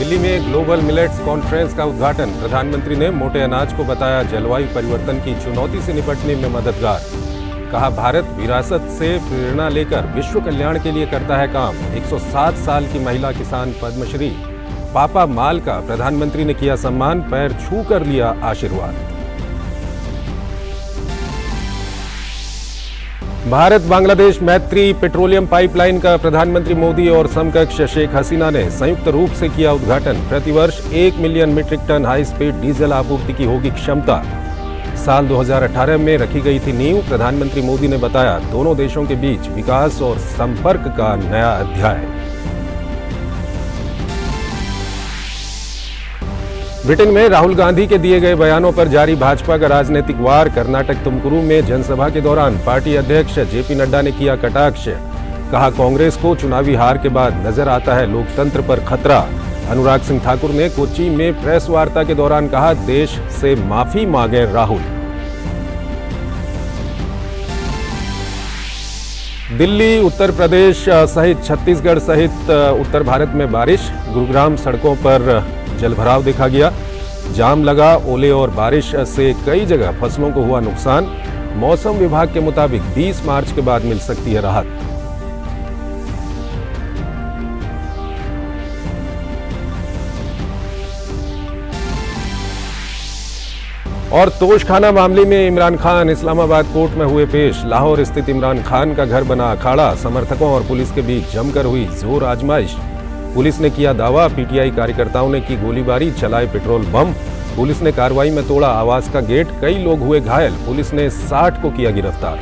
दिल्ली में global millets conference का उद्घाटन। प्रधानमंत्री ने मोटे अनाज को बताया जलवायु परिवर्तन की चुनौती से निपटने में मददगार। कहा, भारत विरासत से प्रेरणा लेकर विश्व कल्याण के लिए करता है काम। 107 साल की महिला किसान पद्मश्री पापा माल का प्रधानमंत्री ने किया सम्मान, पैर छू कर लिया आशीर्वाद। भारत बांग्लादेश मैत्री पेट्रोलियम पाइपलाइन का प्रधानमंत्री मोदी और समकक्ष शेख हसीना ने संयुक्त रूप से किया उद्घाटन। प्रतिवर्ष 1 million metric ton high speed diesel आपूर्ति की होगी क्षमता। साल 2018 में रखी गई थी नींव। प्रधानमंत्री मोदी ने बताया, दोनों देशों के बीच विकास और संपर्क का नया अध्याय। ब्रिटेन में राहुल गांधी के दिए गए बयानों पर जारी भाजपा का राजनीतिक वार। कर्नाटक तुमकुरू में जनसभा के दौरान पार्टी अध्यक्ष जेपी नड्डा ने किया कटाक्ष। कहा, कांग्रेस को चुनावी हार के बाद नजर आता है लोकतंत्र पर खतरा। अनुराग सिंह ठाकुर ने कोच्चि में प्रेस वार्ता के दौरान कहा, देश से माफी मांगे राहुल। दिल्ली, उत्तर प्रदेश सहित छत्तीसगढ़ सहित उत्तर भारत में बारिश। गुरुग्राम सड़कों पर जलभराव देखा गया, जाम लगा। ओले और बारिश से कई जगह फसलों को हुआ नुकसान। मौसम विभाग के मुताबिक 20 मार्च के बाद मिल सकती है राहत। और तोशखाना मामले में इमरान खान इस्लामाबाद कोर्ट में हुए पेश। लाहौर स्थित इमरान खान का घर बना अखाड़ा। समर्थकों और पुलिस के बीच जमकर हुई जोर आजमाइश। पुलिस ने किया दावा, पीटीआई कार्यकर्ताओं ने की गोलीबारी, चलाए पेट्रोल बम। पुलिस ने कार्रवाई में तोड़ा आवास का गेट, कई लोग हुए घायल। पुलिस ने 60 को किया गिरफ्तार।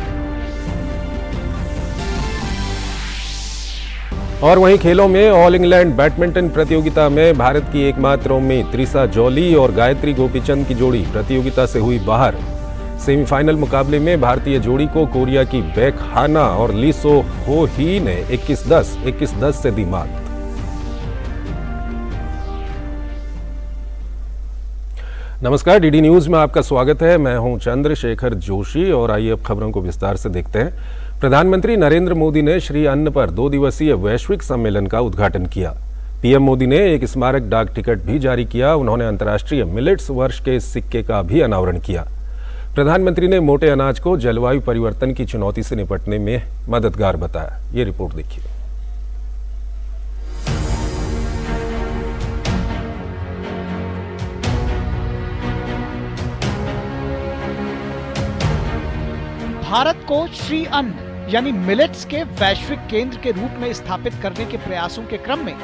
और वहीं खेलों में ऑल इंग्लैंड बैडमिंटन प्रतियोगिता में भारत की एकमात्र उम्मीद त्रिसा जॉली और गायत्री गोपीचंद की जोड़ी प्रतियोगिता से हुई बाहर। सेमीफाइनल मुकाबले में भारतीय जोड़ी को कोरिया की बेक हाना और ली सो हो ही ने 21-10 से दी मात। नमस्कार, डीडी न्यूज में आपका स्वागत है। मैं हूं चंद्रशेखर जोशी और आइए अब खबरों को विस्तार से देखते हैं। प्रधानमंत्री नरेंद्र मोदी ने श्री अन्न पर 2 दिवसीय वैश्विक सम्मेलन का उद्घाटन किया। पीएम मोदी ने एक स्मारक डाक टिकट भी जारी किया। उन्होंने अंतर्राष्ट्रीय मिलेट्स वर्ष के सिक्के का भी अनावरण किया। प्रधानमंत्री ने मोटे अनाज को जलवायु परिवर्तन की चुनौती से निपटने में मददगार बताया। ये रिपोर्ट देखिए। भारत को श्री अन्न यानी मिलेट्स के वैश्विक केंद्र के रूप में स्थापित करने के प्रयासों के क्रम में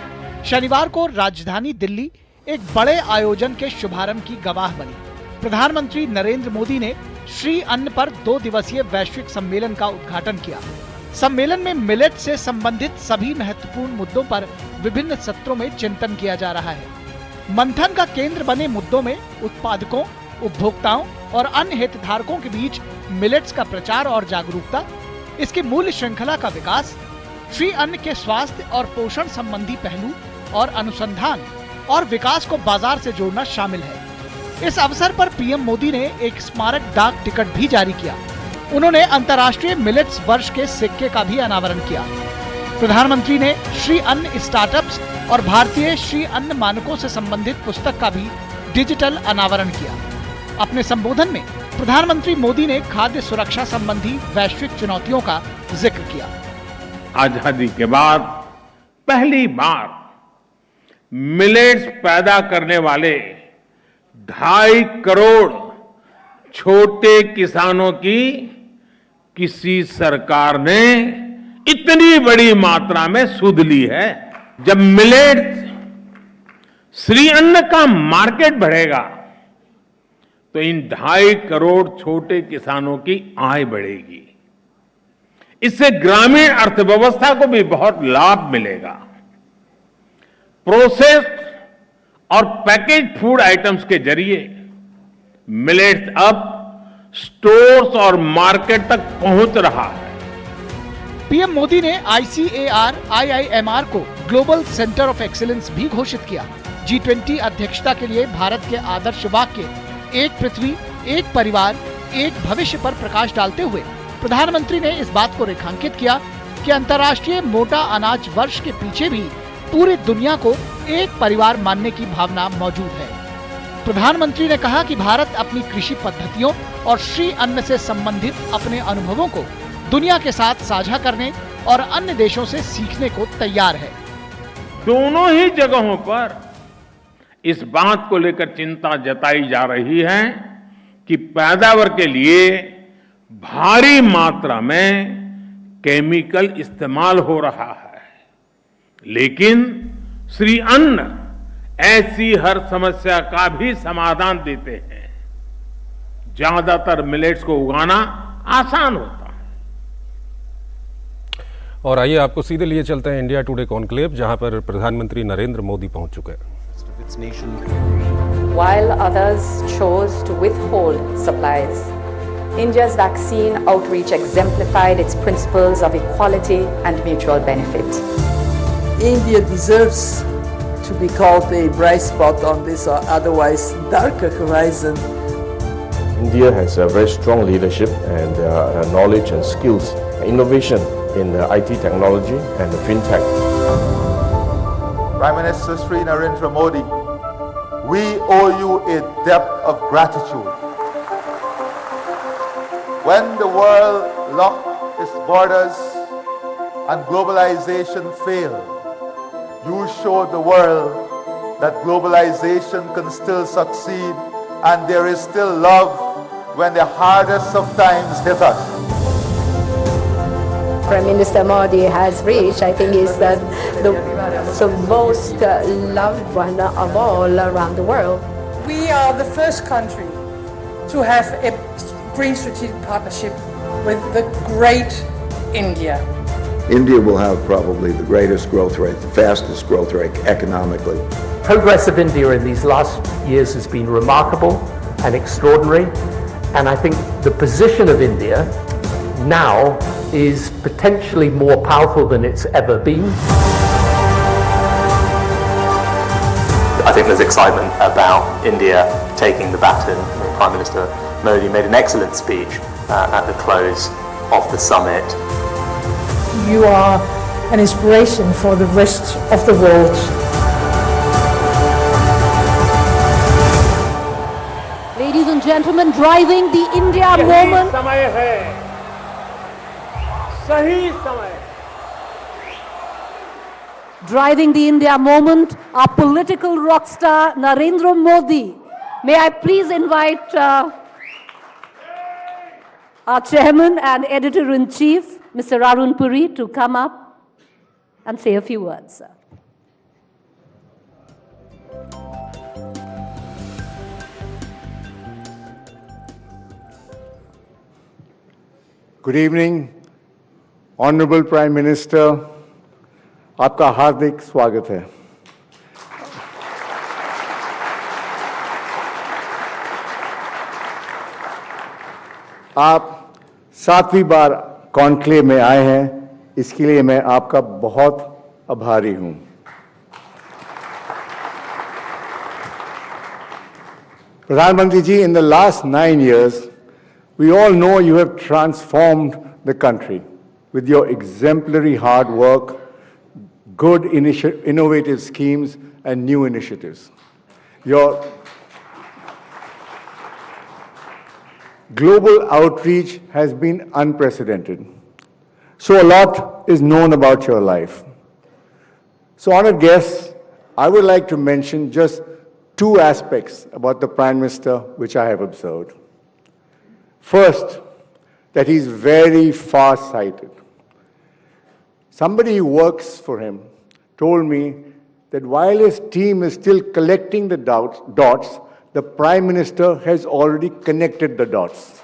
शनिवार को राजधानी दिल्ली एक बड़े आयोजन के शुभारंभ की गवाह बनी। प्रधानमंत्री नरेंद्र मोदी ने श्री अन्न पर 2 दिवसीय वैश्विक सम्मेलन का उद्घाटन किया। सम्मेलन में मिलेट से संबंधित सभी महत्वपूर्ण मुद्दों पर विभिन्न सत्रों में चिंतन किया जा रहा है। मंथन का केंद्र बने मुद्दों में उत्पादकों, उपभोक्ताओं और अन्य हितधारकों के बीच मिलेट्स का प्रचार और जागरूकता, इसकी मूल्य श्रृंखला का विकास, श्री अन्न के स्वास्थ्य और पोषण संबंधी पहलू और अनुसंधान और विकास को बाजार से जोड़ना शामिल है। इस अवसर पर पीएम मोदी ने एक स्मारक डाक टिकट भी जारी किया। उन्होंने अंतर्राष्ट्रीय मिलेट्स वर्ष के सिक्के का भी अनावरण किया। प्रधानमंत्री ने श्री अन्न स्टार्टअप्स और भारतीय श्री अन्न मानकों से संबंधित पुस्तक का भी डिजिटल अनावरण किया। अपने संबोधन में प्रधानमंत्री मोदी ने खाद्य सुरक्षा संबंधी वैश्विक चुनौतियों का जिक्र किया। आजादी के बाद पहली बार मिलेट्स पैदा करने वाले 2.5 करोड़ छोटे किसानों की किसी सरकार ने इतनी बड़ी मात्रा में सुध ली है। जब मिलेट्स श्री अन्न का मार्केट बढ़ेगा तो इन 2.5 करोड़ छोटे किसानों की आय बढ़ेगी। इससे ग्रामीण अर्थव्यवस्था को भी बहुत लाभ मिलेगा। प्रोसेस्ड और पैकेज फूड आइटम्स के जरिए मिलेट्स अब स्टोर्स और मार्केट तक पहुंच रहा है। पीएम मोदी ने आईसीएआर आईआईएमआर को ग्लोबल सेंटर ऑफ एक्सीलेंस भी घोषित किया। G20 अध्यक्षता के लिए भारत के आदर्श वाक्य एक पृथ्वी, एक परिवार, एक भविष्य पर प्रकाश डालते हुए प्रधानमंत्री ने इस बात को रेखांकित किया कि अंतर्राष्ट्रीय मोटा अनाज वर्ष के पीछे भी पूरी दुनिया को एक परिवार मानने की भावना मौजूद है। प्रधानमंत्री ने कहा कि भारत अपनी कृषि पद्धतियों और श्री अन्न से संबंधित अपने अनुभवों को दुनिया के साथ साझा करने और अन्य देशों से सीखने को तैयार है। दोनों ही जगहों पर इस बात को लेकर चिंता जताई जा रही है कि पैदावार के लिए भारी मात्रा में केमिकल इस्तेमाल हो रहा है, लेकिन श्री अन्न ऐसी हर समस्या का भी समाधान देते हैं। ज्यादातर मिलेट्स को उगाना आसान होता है। और आइए आपको सीधे लिए चलते हैं इंडिया टुडे कॉन्क्लेव, जहां पर प्रधानमंत्री नरेंद्र मोदी पहुंच चुके हैं। While others chose to withhold supplies, India's vaccine outreach exemplified its principles of equality and mutual benefit. India deserves to be called a bright spot on this otherwise darker horizon. India has a very strong leadership and knowledge and skills, innovation in IT technology and fintech. Prime Minister Sri Narendra Modi, we owe you a debt of gratitude. When the world locked its borders and globalization failed, you showed the world that globalization can still succeed and there is still love when the hardest of times hit us. Prime Minister Modi has reached, I think, is the most loved one of all around the world. We are the first country to have a green strategic partnership with the great India. India will have probably the greatest growth rate, the fastest growth rate economically. Progress of India in these last years has been remarkable and extraordinary, and I think the position of India now is potentially more powerful than it's ever been. I think there's excitement about India taking the baton. Prime Minister Modi made an excellent speech at the close of the summit. You are an inspiration for the rest of the world. Ladies and gentlemen, driving the India moment. समय है, सही समय. Driving the India moment, our political rock star Narendra Modi. May I please invite our chairman and editor-in-chief, Mr. Arun Puri, to come up and say a few words, sir. Good evening, Honorable Prime Minister. आपका हार्दिक स्वागत है। आप 7वीं बार conclave में आए हैं, इसके लिए मैं आपका बहुत आभारी हूं। प्रधानमंत्री जी, in the last 9 years, we all know you have transformed the country with your exemplary hard work, good innovative schemes and new initiatives. Your global outreach has been unprecedented. So a lot is known about your life. So, honored guests, I would like to mention just 2 aspects about the Prime Minister which I have observed. First, that he's very far-sighted. Somebody who works for him told me that while his team is still collecting the dots, the Prime Minister has already connected the dots.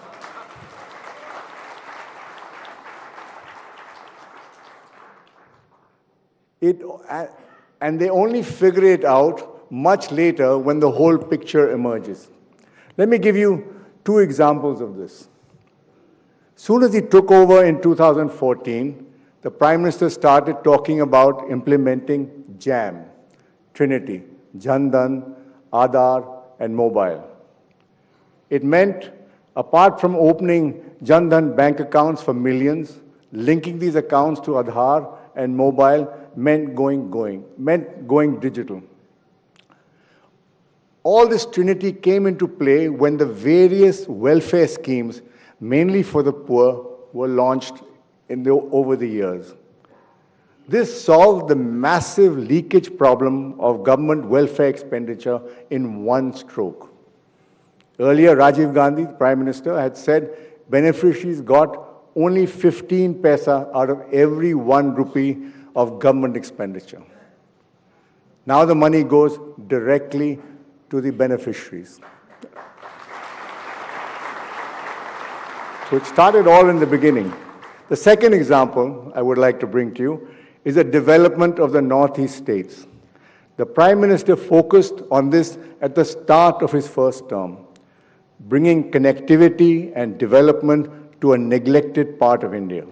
And they only figure it out much later when the whole picture emerges. Let me give you 2 examples of this. Soon as he took over in 2014, the Prime Minister started talking about implementing JAM, Trinity, Jan Dhan, Aadhaar, and mobile. It meant, apart from opening Jan Dhan bank accounts for millions, linking these accounts to Aadhaar and mobile, meant going digital. All this trinity came into play when the various welfare schemes, mainly for the poor, were launched over the years. This solved the massive leakage problem of government welfare expenditure in one stroke. Earlier, Rajiv Gandhi, the Prime Minister, had said beneficiaries got only 15 paisa out of every 1 rupee of government expenditure. Now the money goes directly to the beneficiaries. So it started all in the beginning. The second example I would like to bring to you is the development of the Northeast states. The Prime Minister focused on this at the start of his first term, bringing connectivity and development to a neglected part of India.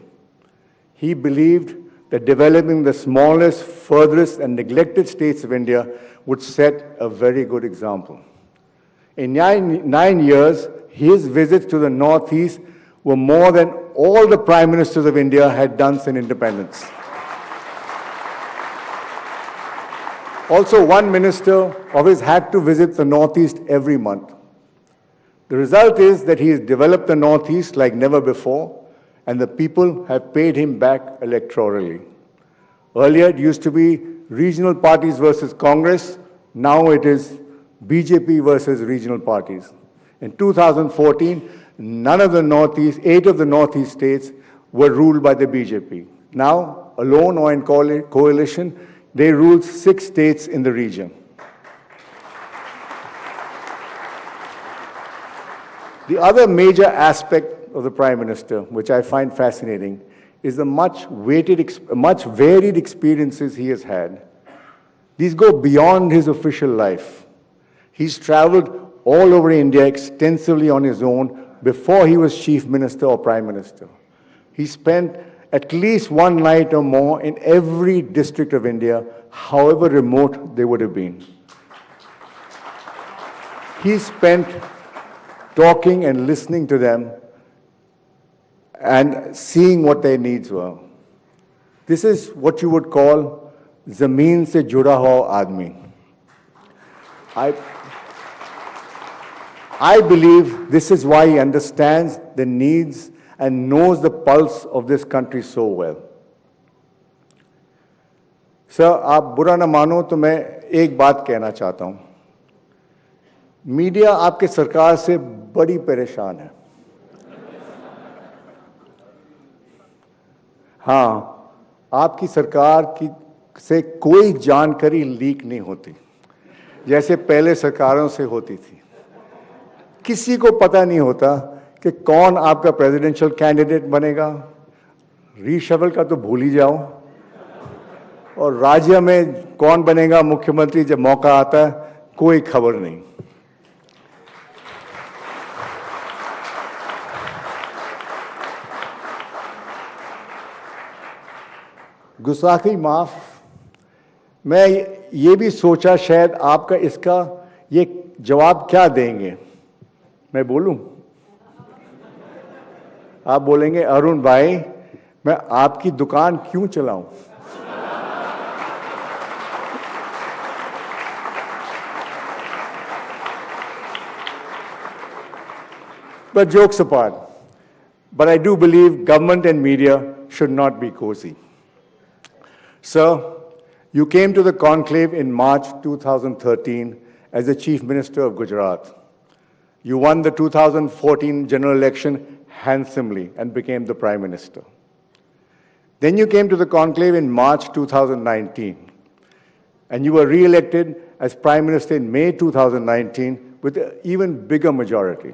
He believed that developing the smallest, furthest, and neglected states of India would set a very good example. In 9 years, his visits to the Northeast were more than all the Prime Ministers of India had done since independence. Also, one minister of his had to visit the Northeast every month. The result is that he has developed the Northeast like never before, and the people have paid him back electorally. Earlier, it used to be regional parties versus Congress. Now it is BJP versus regional parties. In 2014, 8 of the Northeast states were ruled by the BJP. Now, alone or in coalition, they rule 6 states in the region. The other major aspect of the Prime Minister, which I find fascinating, is the much varied experiences he has had. These go beyond his official life. He's traveled all over India extensively on his own before he was Chief Minister or Prime Minister. He spent at least one night or more in every district of India, however remote they would have been. He spent talking and listening to them and seeing what their needs were. This is what you would call zameen se juda ho aadmi. I believe this is why he understands the needs and knows the pulse of this country so well. Sir, आप बुरा न मानो तो मैं एक बात कहना चाहता हूं. मीडिया आपके सरकार से बड़ी परेशान है. हाँ, आपकी सरकार से कोई जानकारी लीक नहीं होती, जैसे पहले सरकारों से होती थी. किसी को पता नहीं होता कि कौन आपका प्रेसिडेंशियल कैंडिडेट बनेगा. रीशफल का तो भूल ही जाओ. और राज्य में कौन बनेगा मुख्यमंत्री जब मौका आता है, कोई खबर नहीं. गुस्ताखी माफ. मैं ये भी सोचा शायद आपका इसका ये जवाब क्या देंगे. मैं बोलूं? आप बोलेंगे अरुण भाई मैं आपकी दुकान क्यों चलाऊं. But jokes apart, but I do believe government and media should not be cozy. Sir, you came to the conclave in March 2013 as the Chief Minister of Gujarat. You won the 2014 general election handsomely and became the Prime Minister. Then you came to the conclave in March 2019, and you were re-elected as Prime Minister in May 2019 with an even bigger majority.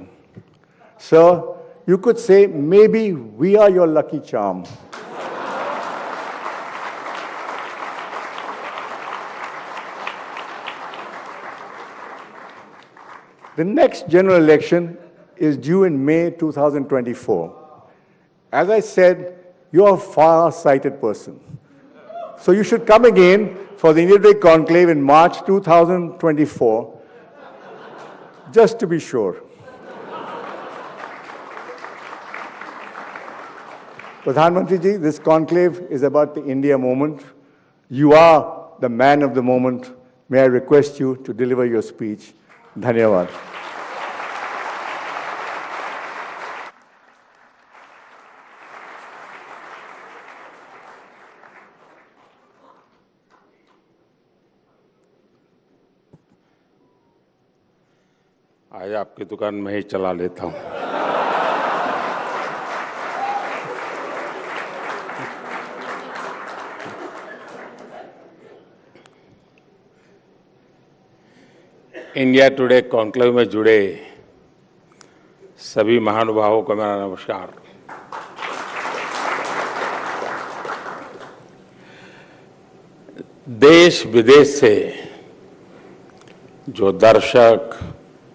Sir, you could say maybe we are your lucky charm. The next general election is due in May 2024. As I said, you're a far-sighted person. So you should come again for the India Day Conclave in March 2024, just to be sure. Pradhan Mantri ji, this conclave is about the India moment, You are the man of the moment. May I request you to deliver your speech. Dhanyavad. आज आपकी दुकान मैं ही चला लेता हूं। India today conclave में जुड़े सभी महानुभावों को मेरा नमस्कार। देश विदेश से जो दर्शक,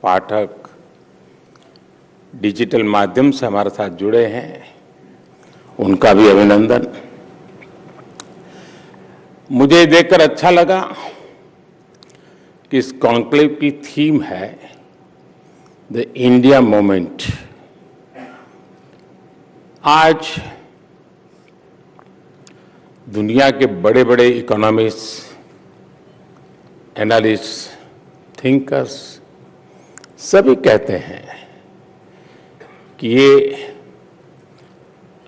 पाठक डिजिटल माध्यम से हमारे साथ जुड़े हैं, उनका भी अभिनंदन। मुझे देखकर अच्छा लगा कि इस कॉन्क्लेव की थीम है द इंडिया मोमेंट। आज दुनिया के बड़े बड़े इकोनॉमिस्ट, एनालिस्ट, थिंकर्स सभी कहते हैं कि ये,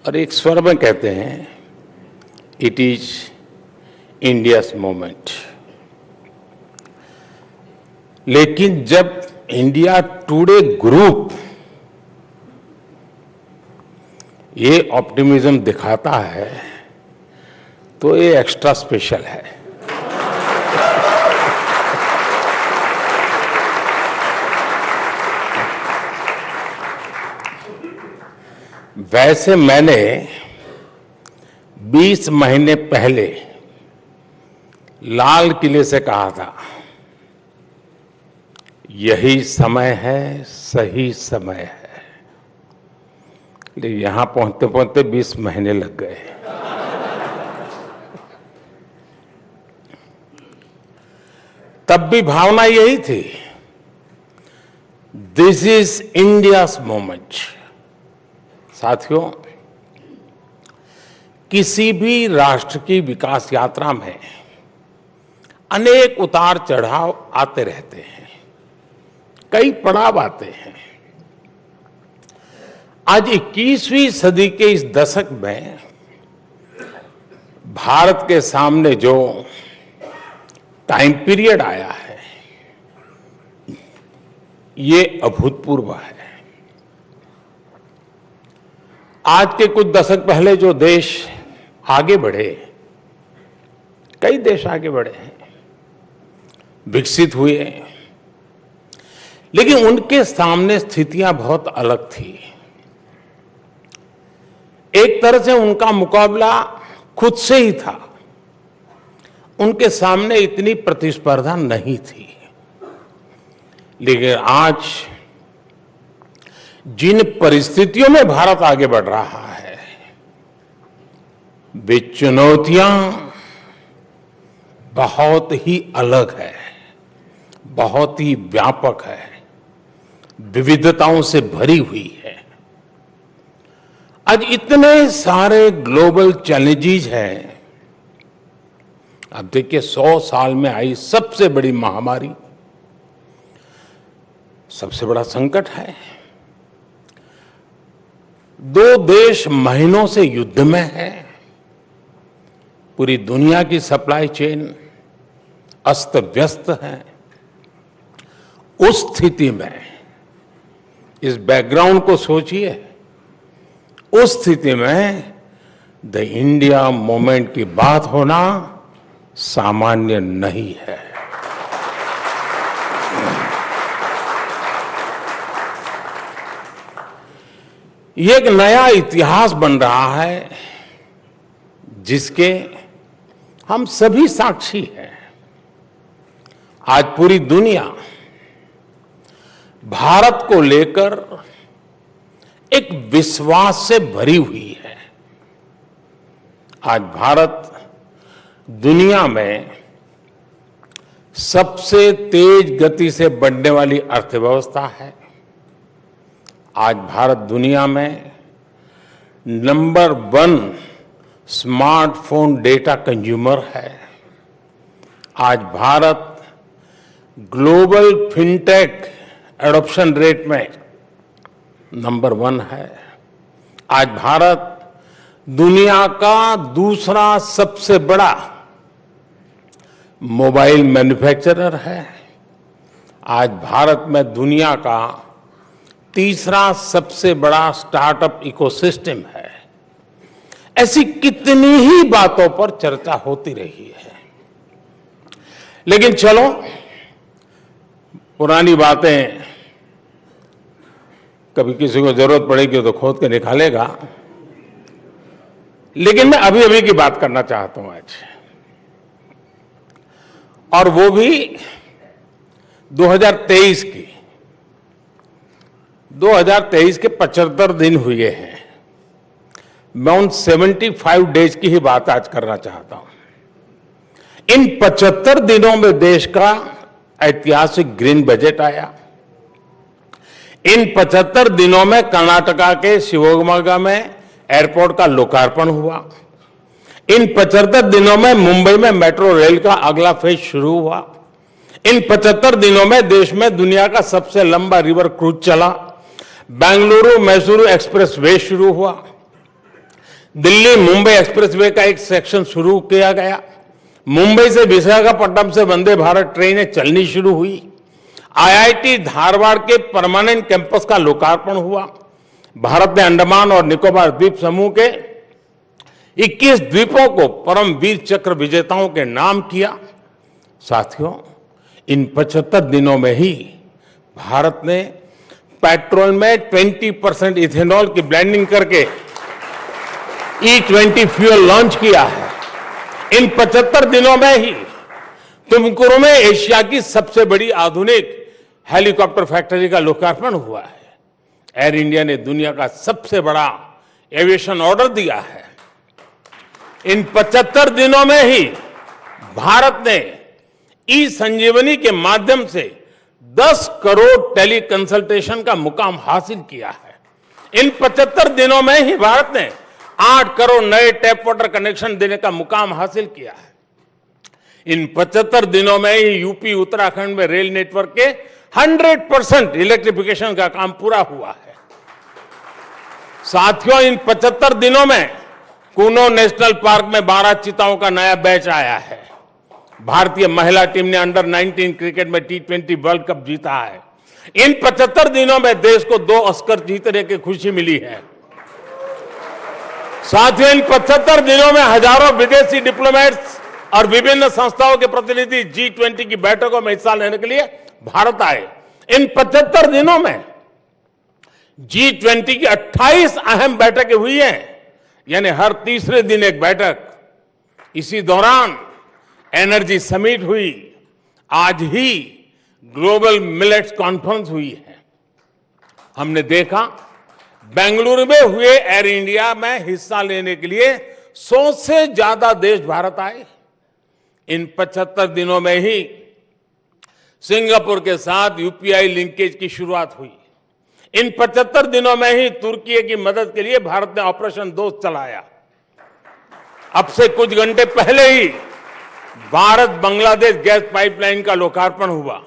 और एक स्वर में कहते हैं, इट इज इंडियाज मोमेंट। लेकिन जब इंडिया टुडे ग्रुप ये ऑप्टिमिज्म दिखाता है तो ये एक्स्ट्रा स्पेशल है। वैसे मैंने 20 महीने पहले लाल किले से कहा था, यही समय है, सही समय है। लेकिन यहां पहुंचते पहुंचते 20 महीने लग गए। तब भी भावना यही थी, दिस इज इंडियाज मोमेंट। साथियों, किसी भी राष्ट्र की विकास यात्रा में अनेक उतार चढ़ाव आते रहते हैं, कई पड़ाव आते हैं। आज 21वीं सदी के इस दशक में भारत के सामने जो टाइम पीरियड आया है, ये अभूतपूर्व है। आज के कुछ दशक पहले जो देश आगे बढ़े, कई देश आगे बढ़े हैं, विकसित हुए, लेकिन उनके सामने स्थितियां बहुत अलग थी। एक तरह से उनका मुकाबला खुद से ही था, उनके सामने इतनी प्रतिस्पर्धा नहीं थी। लेकिन आज जिन परिस्थितियों में भारत आगे बढ़ रहा है, वे चुनौतियां बहुत ही अलग है, बहुत ही व्यापक है, विविधताओं से भरी हुई है। आज इतने सारे ग्लोबल चैलेंजेस हैं। अब देखिए, 100 साल में आई सबसे बड़ी महामारी, सबसे बड़ा संकट है। 2 देश महीनों से युद्ध में है। पूरी दुनिया की सप्लाई चेन अस्त व्यस्त है। उस स्थिति में, इस बैकग्राउंड को सोचिए, उस स्थिति में द इंडिया मोमेंट की बात होना सामान्य नहीं है। ये एक नया इतिहास बन रहा है जिसके हम सभी साक्षी हैं। आज पूरी दुनिया भारत को लेकर एक विश्वास से भरी हुई है। आज भारत दुनिया में सबसे तेज गति से बढ़ने वाली अर्थव्यवस्था है। आज भारत दुनिया में नंबर 1 स्मार्टफोन डेटा कंज्यूमर है। आज Bharat global fintech adoption rate में नंबर 1 है। आज भारत दुनिया का दूसरा सबसे बड़ा मोबाइल मैन्युफैक्चरर है। आज भारत में दुनिया का तीसरा सबसे बड़ा स्टार्टअप इकोसिस्टम है। ऐसी कितनी ही बातों पर चर्चा होती रही है, लेकिन चलो पुरानी बातें कभी किसी को जरूरत पड़ेगी तो खोद के निकालेगा, लेकिन मैं अभी अभी की बात करना चाहता हूं आज, और वो भी 2023 की। 2023 के 75 दिन हुए हैं। मैं उन 75 डेज की ही बात आज करना चाहता हूं। इन 75 दिनों में देश का ऐतिहासिक ग्रीन बजट आया। इन 75 दिनों में कर्नाटका के शिवमोगा में एयरपोर्ट का लोकार्पण हुआ। इन 75 दिनों में मुंबई में मेट्रो रेल का अगला फेज शुरू हुआ। इन 75 दिनों में देश में दुनिया का सबसे लंबा रिवर क्रूज चला। बेंगलुरु मैसूरू एक्सप्रेस वे शुरू हुआ। दिल्ली मुंबई एक्सप्रेस वे का एक सेक्शन शुरू किया गया। मुंबई से विशाखापट्टनम से वंदे भारत ट्रेनें चलनी शुरू हुई। आईआईटी धारवाड़ के परमानेंट कैंपस का लोकार्पण हुआ। भारत ने अंडमान और निकोबार द्वीप समूह के 21 द्वीपों को परम वीर चक्र विजेताओं के नाम किया। साथियों, इन 75 दिनों में ही भारत ने पेट्रोल में 20% इथेनॉल की ब्लेंडिंग करके E20 फ्यूल लॉन्च किया है। इन 75 दिनों में ही तुमकुरू में एशिया की सबसे बड़ी आधुनिक हेलीकॉप्टर फैक्ट्री का लोकार्पण हुआ है। एयर इंडिया ने दुनिया का सबसे बड़ा एविएशन ऑर्डर दिया है। इन 75 दिनों में ही भारत ने ई संजीवनी के माध्यम से 10 करोड़ टेली कंसल्टेशन का मुकाम हासिल किया है। इन 75 दिनों में ही भारत ने 8 करोड़ नए टैप वाटर कनेक्शन देने का मुकाम हासिल किया है। इन 75 दिनों में ही यूपी उत्तराखंड में रेल नेटवर्क के 100% इलेक्ट्रिफिकेशन का काम पूरा हुआ है। साथियों, इन 75 दिनों में कूनो नेशनल पार्क में 12 चीताओं का नया बैच आया है। भारतीय महिला टीम ने अंडर 19 क्रिकेट में T20 वर्ल्ड कप जीता है। इन 75 दिनों में देश को 2 ऑस्कर जीतने की खुशी मिली है। साथियों, इन 75 दिनों में हजारों विदेशी डिप्लोमेट्स और विभिन्न संस्थाओं के प्रतिनिधि G20 की बैठकों में हिस्सा लेने के लिए भारत आए। इन 75 दिनों में G20 की 28 अहम बैठकें हुई हैं, यानी हर तीसरे दिन एक बैठक। इसी दौरान एनर्जी समिट हुई। आज ही ग्लोबल मिलेट्स कॉन्फ्रेंस हुई है। हमने देखा बेंगलुरु में हुए एयर इंडिया में हिस्सा लेने के लिए 100 से ज्यादा देश भारत आए। इन 75 दिनों में ही सिंगापुर के साथ यूपीआई लिंकेज की शुरुआत हुई। इन 75 दिनों में ही तुर्की की मदद के लिए भारत ने ऑपरेशन दोस्त चलाया। अब से कुछ घंटे पहले ही भारत बांग्लादेश गैस पाइपलाइन का लोकार्पण हुआ।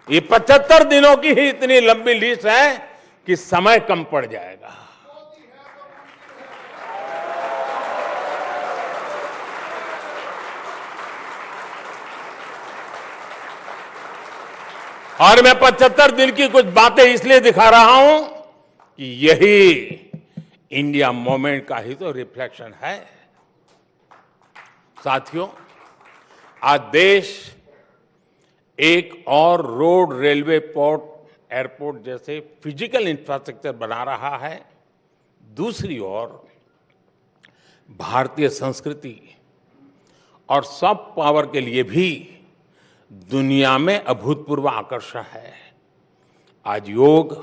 ये 75 दिनों की ही इतनी लंबी लिस्ट है कि समय कम पड़ जाएगा। और मैं 75 दिन की कुछ बातें इसलिए दिखा रहा हूं कि यही इंडिया मूवमेंट का ही तो रिफ्लेक्शन है। साथियों, आज देश एक और रोड, रेलवे, पोर्ट, एयरपोर्ट जैसे फिजिकल इंफ्रास्ट्रक्चर बना रहा है। दूसरी ओर भारतीय संस्कृति और सॉफ्ट पावर के लिए भी दुनिया में अभूतपूर्व आकर्षण है। आज योग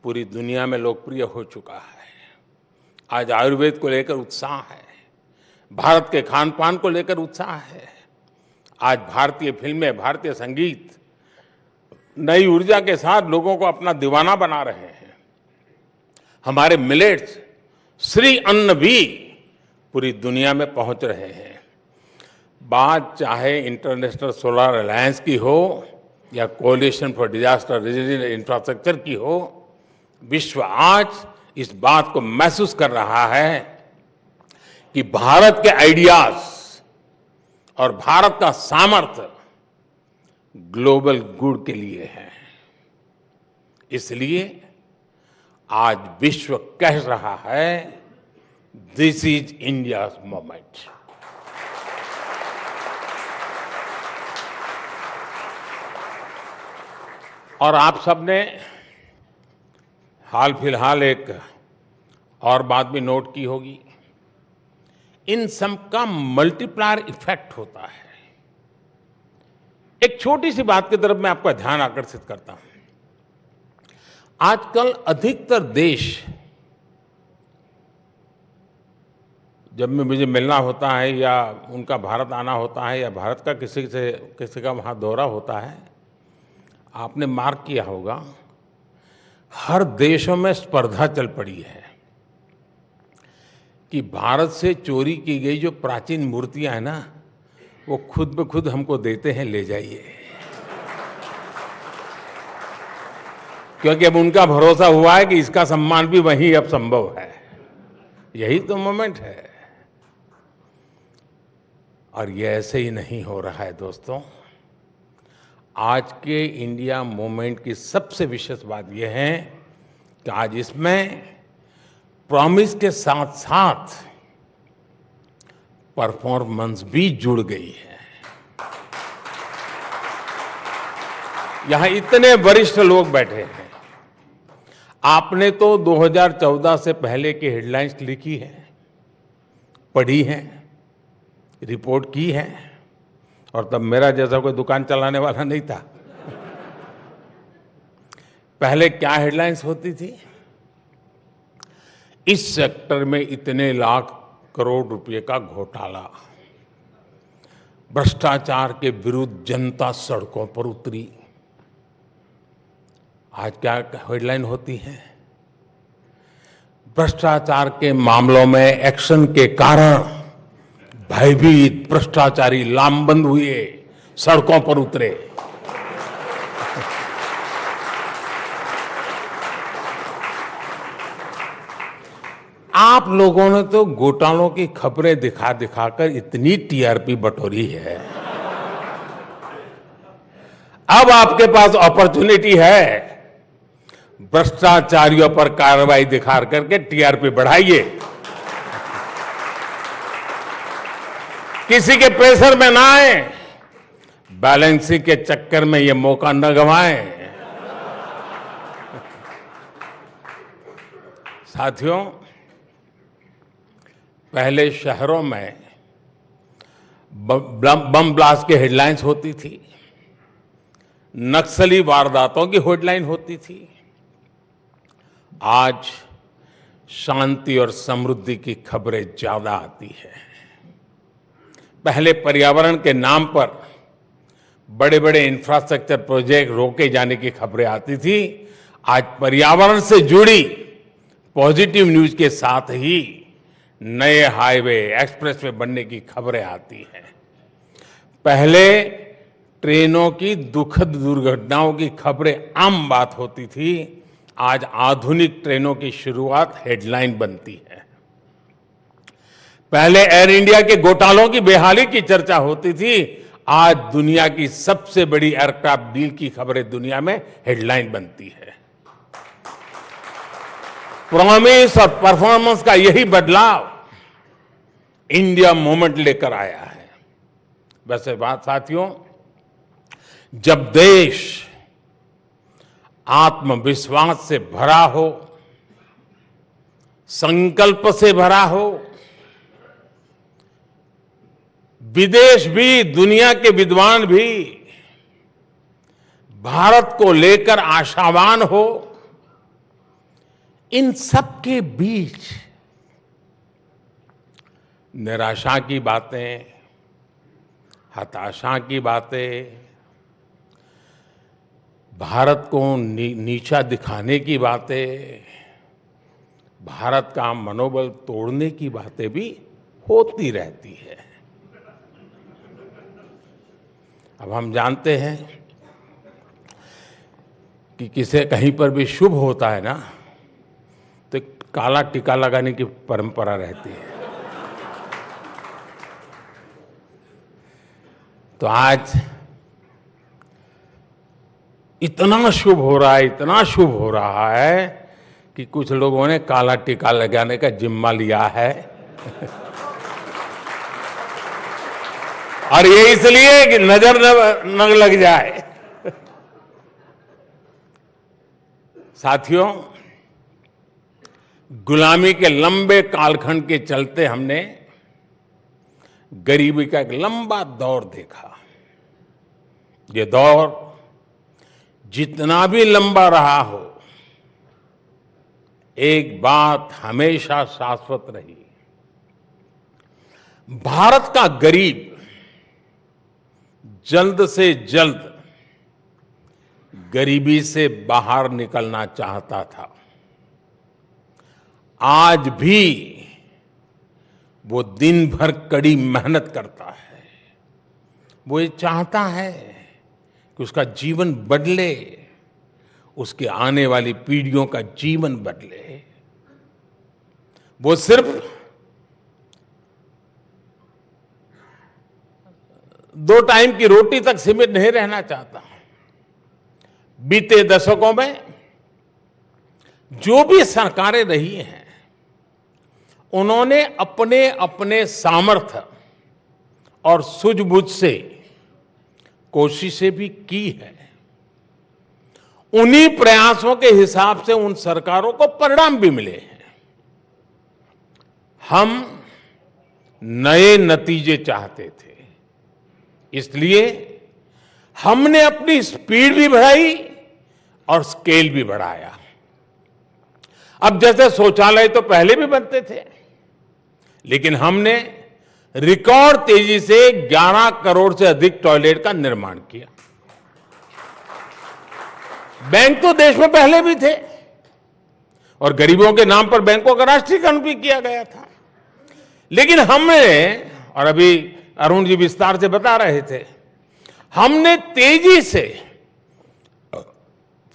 पूरी दुनिया में लोकप्रिय हो चुका है। आज आयुर्वेद को लेकर उत्साह है। भारत के खान पान को लेकर उत्साह है। आज भारतीय फिल्में, भारतीय संगीत नई ऊर्जा के साथ लोगों को अपना दीवाना बना रहे हैं। हमारे मिलेट्स, श्री अन्न भी पूरी दुनिया में पहुंच रहे हैं। बात चाहे इंटरनेशनल सोलर अलायंस की हो या coalition for disaster resilient infrastructure की हो, विश्व आज इस बात को महसूस कर रहा है कि भारत के आइडियाज और भारत का सामर्थ्य ग्लोबल गुड के लिए है। इसलिए आज विश्व कह रहा है, दिस इज इंडियाज मोमेंट। और आप सबने हाल फिलहाल एक और बात भी नोट की होगी, इन सब का मल्टीप्लायर इफेक्ट होता है। एक छोटी सी बात की तरफ मैं आपका ध्यान आकर्षित करता हूं। आजकल अधिकतर देश, जब में मुझे मिलना होता है या उनका भारत आना होता है या भारत का किसी का वहां दौरा होता है, आपने मार्क किया होगा हर देशों में स्पर्धा चल पड़ी है कि भारत से चोरी की गई जो प्राचीन मूर्तियां हैं ना, वो खुद ब खुद हमको देते हैं, ले जाइए। क्योंकि अब उनका भरोसा हुआ है कि इसका सम्मान भी वहीं अब संभव है। यही तो मोमेंट है। और ये ऐसे ही नहीं हो रहा है दोस्तों। आज के इंडिया मूवमेंट की सबसे विशेष बात यह है कि आज इसमें प्रॉमिस के साथ साथ परफॉर्मेंस भी जुड़ गई है। यहां इतने वरिष्ठ लोग बैठे हैं। आपने तो 2014 से पहले की हेडलाइंस लिखी है, पढ़ी है, रिपोर्ट की है, और तब मेरा जैसा कोई दुकान चलाने वाला नहीं था। पहले क्या हेडलाइंस होती थी? इस सेक्टर में इतने लाख करोड़ रुपए का घोटाला, भ्रष्टाचार के विरुद्ध जनता सड़कों पर उतरी। आज क्या हेडलाइन होती है? भ्रष्टाचार के मामलों में एक्शन के कारण भयभीत भ्रष्टाचारी लामबंद हुए, सड़कों पर उतरे। आप लोगों ने तो घोटालों की खबरें दिखा दिखाकर इतनी टीआरपी बटोरी है। अब आपके पास अपॉर्चुनिटी है, भ्रष्टाचारियों पर कार्रवाई दिखा करके टीआरपी बढ़ाइए। किसी के प्रेशर में ना आए, बैलेंसिंग के चक्कर में ये मौका न गंवाएं। साथियों, पहले शहरों में बम ब्लास्ट की हेडलाइंस होती थी, नक्सली वारदातों की हेडलाइन होती थी। आज शांति और समृद्धि की खबरें ज्यादा आती है। पहले पर्यावरण के नाम पर बड़े बड़े इंफ्रास्ट्रक्चर प्रोजेक्ट रोके जाने की खबरें आती थी। आज पर्यावरण से जुड़ी पॉजिटिव न्यूज के साथ ही नए हाईवे, एक्सप्रेसवे बनने की खबरें आती हैं। पहले ट्रेनों की दुखद दुर्घटनाओं की खबरें आम बात होती थी। आज आधुनिक ट्रेनों की शुरुआत हेडलाइन बनती है। पहले एयर इंडिया के घोटालों की बेहाली की चर्चा होती थी। आज दुनिया की सबसे बड़ी एयरक्राफ्ट डील की खबरें दुनिया में हेडलाइन बनती है। प्रॉमिस और परफॉर्मेंस का यही बदलाव इंडिया मूवमेंट लेकर आया है। वैसे बात साथियों, जब देश आत्मविश्वास से भरा हो, संकल्प से भरा हो, विदेश भी, दुनिया के विद्वान भी भारत को लेकर आशावान हो, इन सब के बीच निराशा की बातें, हताशा की बातें, भारत को नीचा दिखाने की बातें, भारत का मनोबल तोड़ने की बातें भी होती रहती है। अब हम जानते हैं कि किसे कहीं पर भी शुभ होता है ना, तो काला टीका लगाने की परंपरा रहती है। तो आज इतना शुभ हो रहा है, इतना शुभ हो रहा है कि कुछ लोगों ने काला टीका लगाने का जिम्मा लिया है। और ये इसलिए कि नजर न लग जाए। साथियों, गुलामी के लंबे कालखंड के चलते हमने गरीबी का एक लंबा दौर देखा। ये दौर जितना भी लंबा रहा हो, एक बात हमेशा शाश्वत रही, भारत का गरीब जल्द से जल्द गरीबी से बाहर निकलना चाहता था। आज भी वो दिन भर कड़ी मेहनत करता है। वो ये चाहता है कि उसका जीवन बदले, उसके आने वाली पीढ़ियों का जीवन बदले। वो सिर्फ 2 टाइम की रोटी तक सीमित नहीं रहना चाहता। बीते दशकों में जो भी सरकारें रही हैं, उन्होंने अपने अपने सामर्थ्य और सूझबूझ से कोशिशें भी की है। उन्हीं प्रयासों के हिसाब से उन सरकारों को परिणाम भी मिले हैं। हम नए नतीजे चाहते थे, इसलिए हमने अपनी स्पीड भी बढ़ाई और स्केल भी बढ़ाया। अब जैसे शौचालय तो पहले भी बनते थे, लेकिन हमने रिकॉर्ड तेजी से 11 करोड़ से अधिक टॉयलेट का निर्माण किया। बैंक तो देश में पहले भी थे और गरीबों के नाम पर बैंकों का राष्ट्रीयकरण भी किया गया था, लेकिन हमने, और अभी अरुण जी विस्तार से बता रहे थे, हमने तेजी से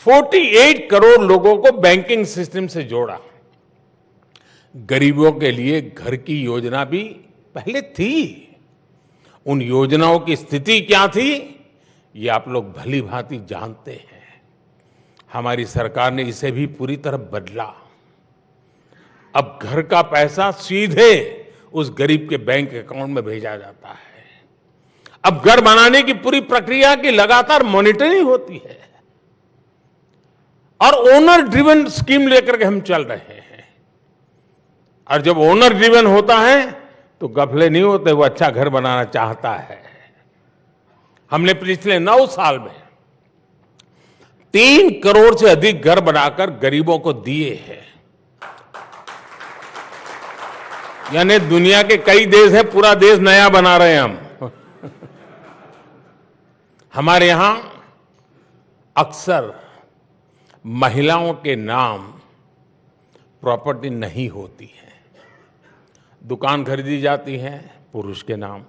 48 करोड़ लोगों को बैंकिंग सिस्टम से जोड़ा। गरीबों के लिए घर की योजना भी पहले थी। उन योजनाओं की स्थिति क्या थी, ये आप लोग भली भांति जानते हैं। हमारी सरकार ने इसे भी पूरी तरह बदला। अब घर का पैसा सीधे उस गरीब के बैंक अकाउंट में भेजा जाता है। अब घर बनाने की पूरी प्रक्रिया की लगातार मॉनिटरिंग होती है और ओनर ड्रिवन स्कीम लेकर के हम चल रहे हैं। और जब ओनर ड्रिवन होता है तो गफले नहीं होते, वो अच्छा घर बनाना चाहता है। हमने पिछले 9 साल में 3 करोड़ से अधिक घर बनाकर गरीबों को दिए हैं। यानी दुनिया के कई देश हैं, पूरा देश नया बना रहे हैं हम। हमारे यहां अक्सर महिलाओं के नाम प्रॉपर्टी नहीं होती है। दुकान खरीदी जाती है पुरुष के नाम,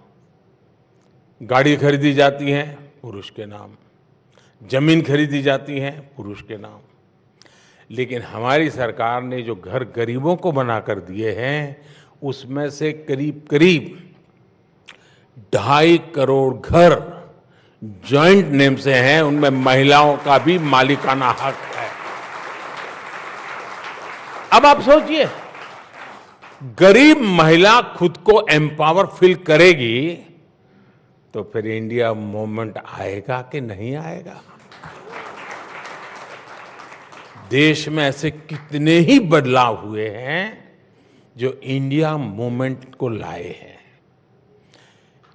गाड़ी खरीदी जाती है पुरुष के नाम, जमीन खरीदी जाती है पुरुष के नाम। लेकिन हमारी सरकार ने जो घर गरीबों को बनाकर दिए हैं, उसमें से करीब करीब 2.5 करोड़ घर जॉइंट नेम से हैं। उनमें महिलाओं का भी मालिकाना हक है। अब आप सोचिए, गरीब महिला खुद को एम्पावर फील करेगी तो फिर इंडिया मूवमेंट आएगा कि नहीं आएगा? देश में ऐसे कितने ही बदलाव हुए हैं जो इंडिया मूवमेंट को लाए हैं।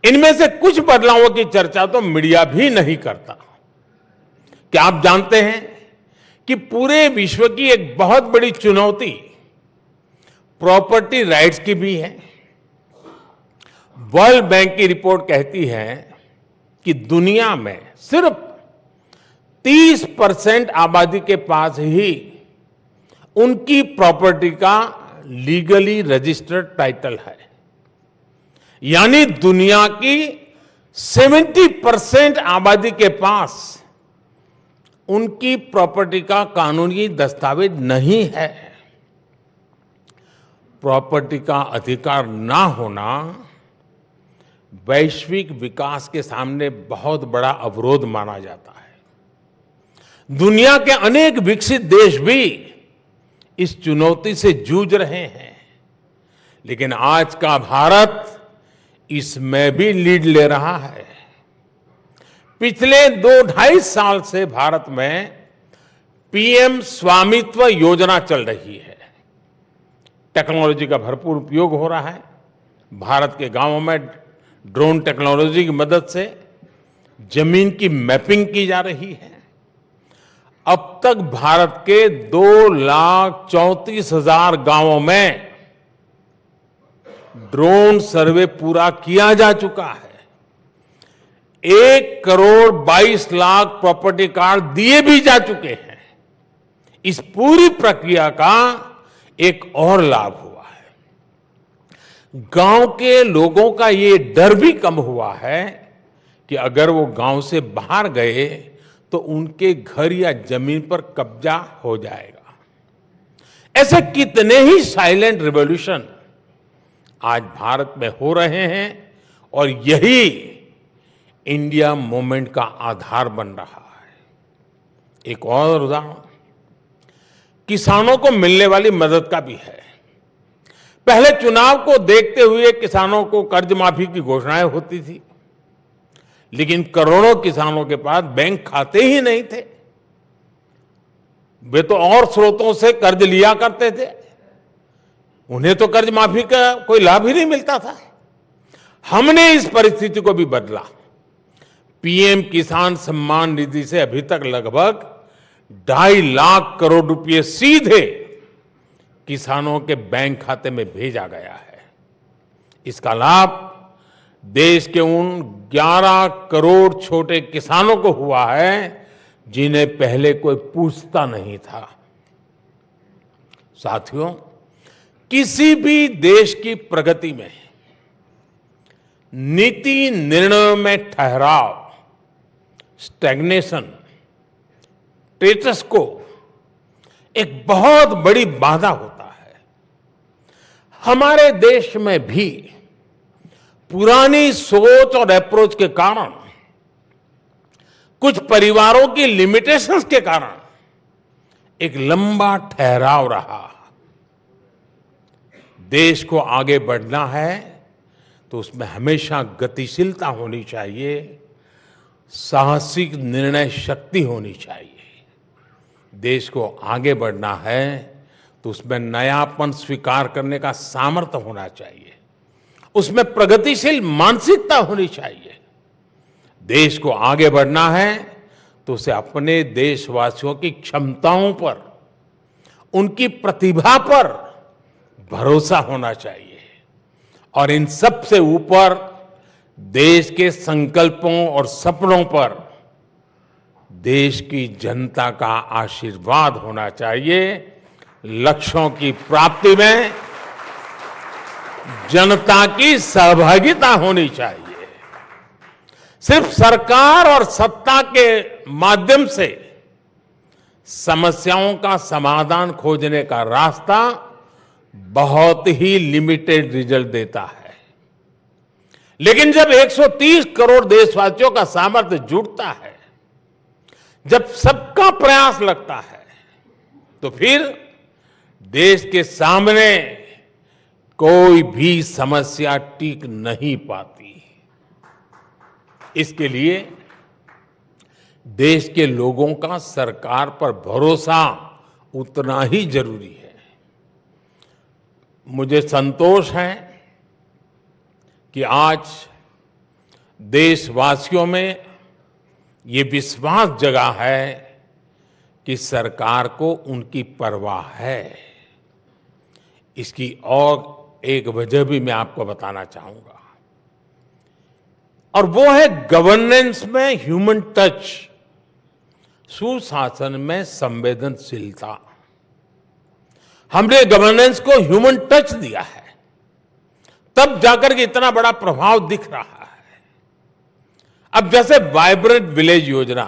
इनमें से कुछ बदलावों की चर्चा तो मीडिया भी नहीं करता। क्या आप जानते हैं कि पूरे विश्व की एक बहुत बड़ी चुनौती प्रॉपर्टी राइट्स की भी है? वर्ल्ड बैंक की रिपोर्ट कहती है कि दुनिया में सिर्फ 30% आबादी के पास ही उनकी प्रॉपर्टी का लीगली रजिस्टर्ड टाइटल है। यानी दुनिया की 70% आबादी के पास उनकी प्रॉपर्टी का कानूनी दस्तावेज नहीं है। प्रॉपर्टी का अधिकार ना होना वैश्विक विकास के सामने बहुत बड़ा अवरोध माना जाता है। दुनिया के अनेक विकसित देश भी इस चुनौती से जूझ रहे हैं, लेकिन आज का भारत इसमें भी लीड ले रहा है। पिछले 2-2.5 साल से भारत में पीएम स्वामित्व योजना चल रही है। टेक्नोलॉजी का भरपूर उपयोग हो रहा है। भारत के गांवों में ड्रोन टेक्नोलॉजी की मदद से जमीन की मैपिंग की जा रही है। अब तक भारत के 2,34,000 गांवों में ड्रोन सर्वे पूरा किया जा चुका है। 1,22,00,000 प्रॉपर्टी कार्ड दिए भी जा चुके हैं। इस पूरी प्रक्रिया का एक और लाभ हुआ है, गांव के लोगों का ये डर भी कम हुआ है कि अगर वो गांव से बाहर गए तो उनके घर या जमीन पर कब्जा हो जाएगा। ऐसे कितने ही साइलेंट रिवॉल्यूशन आज भारत में हो रहे हैं और यही इंडिया मूवमेंट का आधार बन रहा है। एक और उदाहरण किसानों को मिलने वाली मदद का भी है। पहले चुनाव को देखते हुए किसानों को कर्ज माफी की घोषणाएं होती थी, लेकिन करोड़ों किसानों के पास बैंक खाते ही नहीं थे। वे तो और स्रोतों से कर्ज लिया करते थे, उन्हें तो कर्ज माफी का कोई लाभ ही नहीं मिलता था। हमने इस परिस्थिति को भी बदला। पीएम किसान सम्मान निधि से अभी तक लगभग 2.5 लाख करोड़ रुपए सीधे किसानों के बैंक खाते में भेजा गया है। इसका लाभ देश के उन 11 करोड़ छोटे किसानों को हुआ है जिन्हें पहले कोई पूछता नहीं था। साथियों, किसी भी देश की प्रगति में नीति निर्णयों में ठहराव, स्टैग्नेशन, स्टेटस को एक बहुत बड़ी बाधा होता है। हमारे देश में भी पुरानी सोच और अप्रोच के कारण, कुछ परिवारों की लिमिटेशंस के कारण एक लंबा ठहराव रहा। देश को आगे बढ़ना है तो उसमें हमेशा गतिशीलता होनी चाहिए, साहसिक निर्णय शक्ति होनी चाहिए। देश को आगे बढ़ना है तो उसमें नयापन स्वीकार करने का सामर्थ्य होना चाहिए, उसमें प्रगतिशील मानसिकता होनी चाहिए। देश को आगे बढ़ना है तो उसे अपने देशवासियों की क्षमताओं पर, उनकी प्रतिभा पर भरोसा होना चाहिए और इन सब से ऊपर देश के संकल्पों और सपनों पर देश की जनता का आशीर्वाद होना चाहिए। लक्ष्यों की प्राप्ति में जनता की सहभागिता होनी चाहिए। सिर्फ सरकार और सत्ता के माध्यम से समस्याओं का समाधान खोजने का रास्ता बहुत ही लिमिटेड रिजल्ट देता है, लेकिन जब 130 करोड़ देशवासियों का सामर्थ्य जुटता है, जब सबका प्रयास लगता है, तो फिर देश के सामने कोई भी समस्या टिक नहीं पाती। इसके लिए देश के लोगों का सरकार पर भरोसा उतना ही जरूरी है। मुझे संतोष है कि आज देशवासियों में ये विश्वास जगा है कि सरकार को उनकी परवाह है। इसकी और एक वजह भी मैं आपको बताना चाहूंगा, और वो है गवर्नेंस में ह्यूमन टच, सुशासन में संवेदनशीलता। हमने गवर्नेंस को ह्यूमन टच दिया है, तब जाकर के इतना बड़ा प्रभाव दिख रहा है। अब जैसे वाइब्रेंट विलेज योजना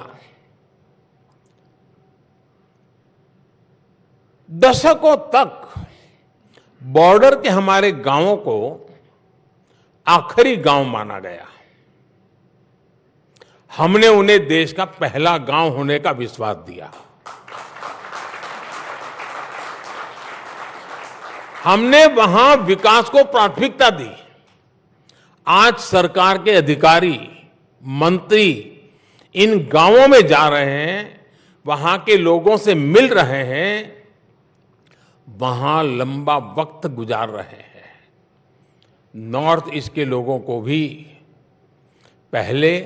दशकों तक बॉर्डर के हमारे गांवों को आखिरी गांव माना गया। हमने उन्हें देश का पहला गांव होने का विश्वास दिया। हमने वहां विकास को प्राथमिकता दी। आज सरकार के अधिकारी, मंत्री इन गांवों में जा रहे हैं, वहां के लोगों से मिल रहे हैं, वहां लंबा वक्त गुजार रहे हैं। नॉर्थ ईस्ट के लोगों को भी पहले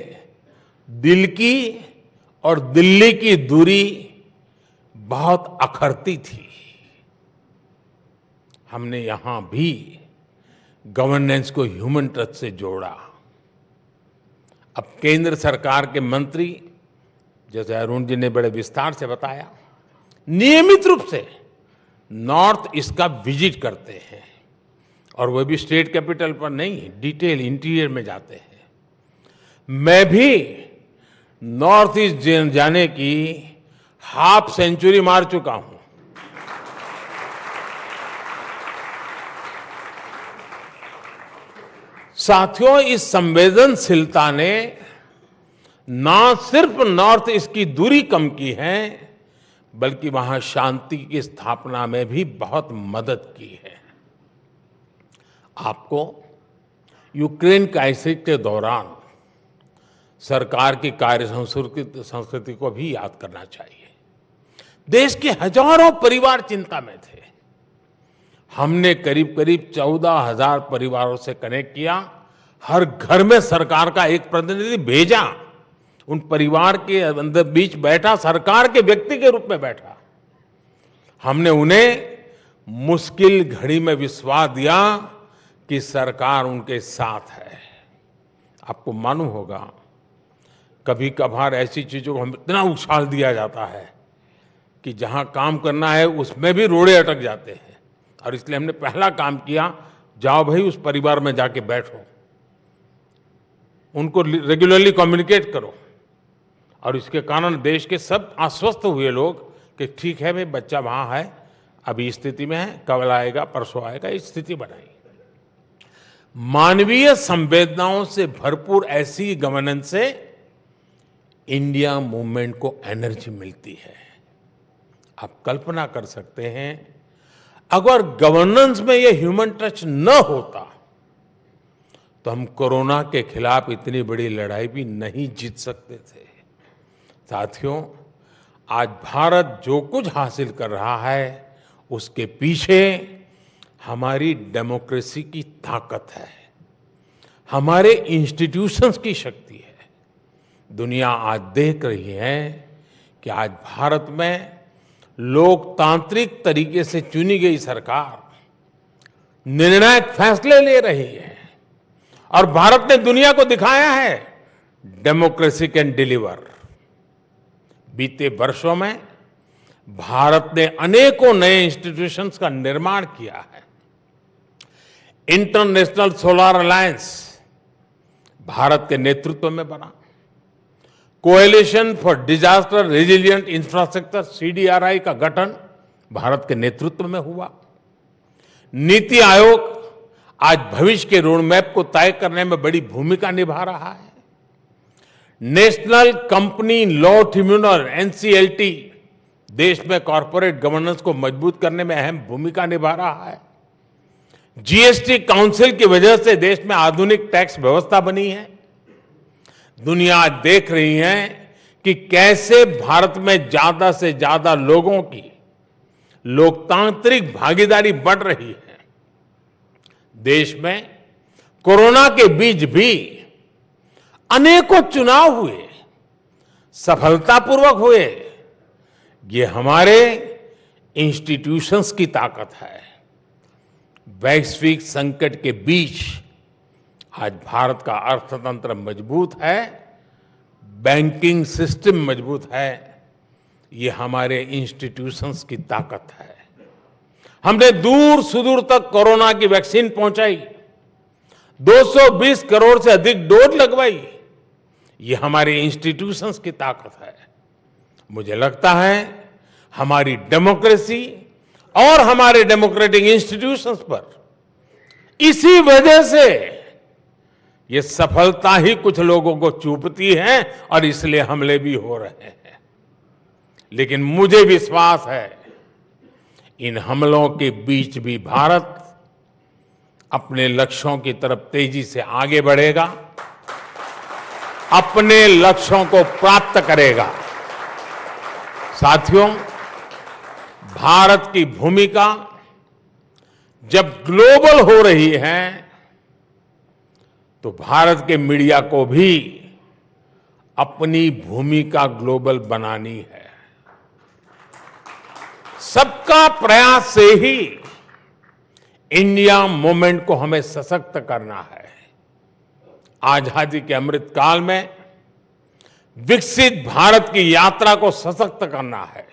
दिल की और दिल्ली की दूरी बहुत अखरती थी। हमने यहां भी गवर्नेंस को ह्यूमन टच से जोड़ा। अब केंद्र सरकार के मंत्री, जैसे अरुण जी ने बड़े विस्तार से बताया, नियमित रूप से नॉर्थ ईस्ट का विजिट करते हैं, और वो भी स्टेट कैपिटल पर नहीं, डिटेल इंटीरियर में जाते हैं। मैं भी नॉर्थ ईस्ट जाने की हाफ सेंचुरी मार चुका हूं। साथियों, इस संवेदनशीलता ने ना सिर्फ नॉर्थ ईस्ट की दूरी कम की है, बल्कि वहां शांति की स्थापना में भी बहुत मदद की है। आपको यूक्रेन क्राइसिस के दौरान सरकार की कार्य संस्कृति को भी याद करना चाहिए। देश के हजारों परिवार चिंता में थे। हमने करीब करीब 14,000 परिवारों से कनेक्ट किया। हर घर में सरकार का एक प्रतिनिधि भेजा। उन परिवार के अंदर बीच बैठा, सरकार के व्यक्ति के रूप में बैठा। हमने उन्हें मुश्किल घड़ी में विश्वास दिया कि सरकार उनके साथ है। आपको मालूम होगा, कभी कभार ऐसी चीजों को हम इतना उछाल दिया जाता है कि जहां काम करना है उसमें भी रोड़े अटक जाते हैं। और इसलिए हमने पहला काम किया, जाओ भाई उस परिवार में जाके बैठो, उनको रेगुलरली कम्युनिकेट करो। और इसके कारण देश के सब आश्वस्त हुए लोग कि ठीक है भाई, बच्चा वहां है, अभी इस स्थिति में है, कल आएगा, परसों आएगा, इस स्थिति बनाई। मानवीय संवेदनाओं से भरपूर ऐसी गवर्नेंस से इंडिया मूवमेंट को एनर्जी मिलती है। आप कल्पना कर सकते हैं, अगर गवर्नेंस में ये ह्यूमन टच न होता तो हम कोरोना के खिलाफ इतनी बड़ी लड़ाई भी नहीं जीत सकते थे। साथियों, आज भारत जो कुछ हासिल कर रहा है उसके पीछे हमारी डेमोक्रेसी की ताकत है, हमारे इंस्टीट्यूशंस की शक्ति है। दुनिया आज देख रही है कि आज भारत में लोकतांत्रिक तरीके से चुनी गई सरकार निर्णायक फैसले ले रही है, और भारत ने दुनिया को दिखाया है डेमोक्रेसी कैन डिलीवर। बीते वर्षों में भारत ने अनेकों नए इंस्टीट्यूशंस का निर्माण किया है। इंटरनेशनल सोलर अलायंस भारत के नेतृत्व में बना। Coalition for disaster resilient infrastructure CDRI का गठन भारत के नेतृत्व में हुआ। नीति आयोग आज भविष्य के रोड मैप को तय करने में बड़ी भूमिका निभा रहा है। National company law tribunal NCLT देश में कॉरपोरेट गवर्नेंस को मजबूत करने में अहम भूमिका निभा रहा है। GST काउंसिल की वजह से देश में आधुनिक टैक्स व्यवस्था बनी है। दुनिया आज देख रही है कि कैसे भारत में ज्यादा से ज्यादा लोगों की लोकतांत्रिक भागीदारी बढ़ रही है। देश में कोरोना के बीच भी अनेकों चुनाव हुए, सफलतापूर्वक हुए। ये हमारे इंस्टीट्यूशंस की ताकत है। वैश्विक संकट के बीच आज भारत का अर्थतंत्र मजबूत है, बैंकिंग सिस्टम मजबूत है। ये हमारे इंस्टीट्यूशंस की ताकत है। हमने दूर सुदूर तक कोरोना की वैक्सीन पहुंचाई, 220 करोड़ से अधिक डोज लगवाई। ये हमारे इंस्टीट्यूशंस की ताकत है। मुझे लगता है हमारी डेमोक्रेसी और हमारे डेमोक्रेटिक इंस्टीट्यूशंस पर इसी वजह से ये सफलता ही कुछ लोगों को चूपती है और इसलिए हमले भी हो रहे हैं। लेकिन मुझे विश्वास है इन हमलों के बीच भी भारत अपने लक्ष्यों की तरफ तेजी से आगे बढ़ेगा, अपने लक्ष्यों को प्राप्त करेगा। साथियों, भारत की भूमिका जब ग्लोबल हो रही है तो भारत के मीडिया को भी अपनी भूमिका ग्लोबल बनानी है। सबका प्रयास से ही इंडिया मूवमेंट को हमें सशक्त करना है। आजादी के अमृत काल में विकसित भारत की यात्रा को सशक्त करना है।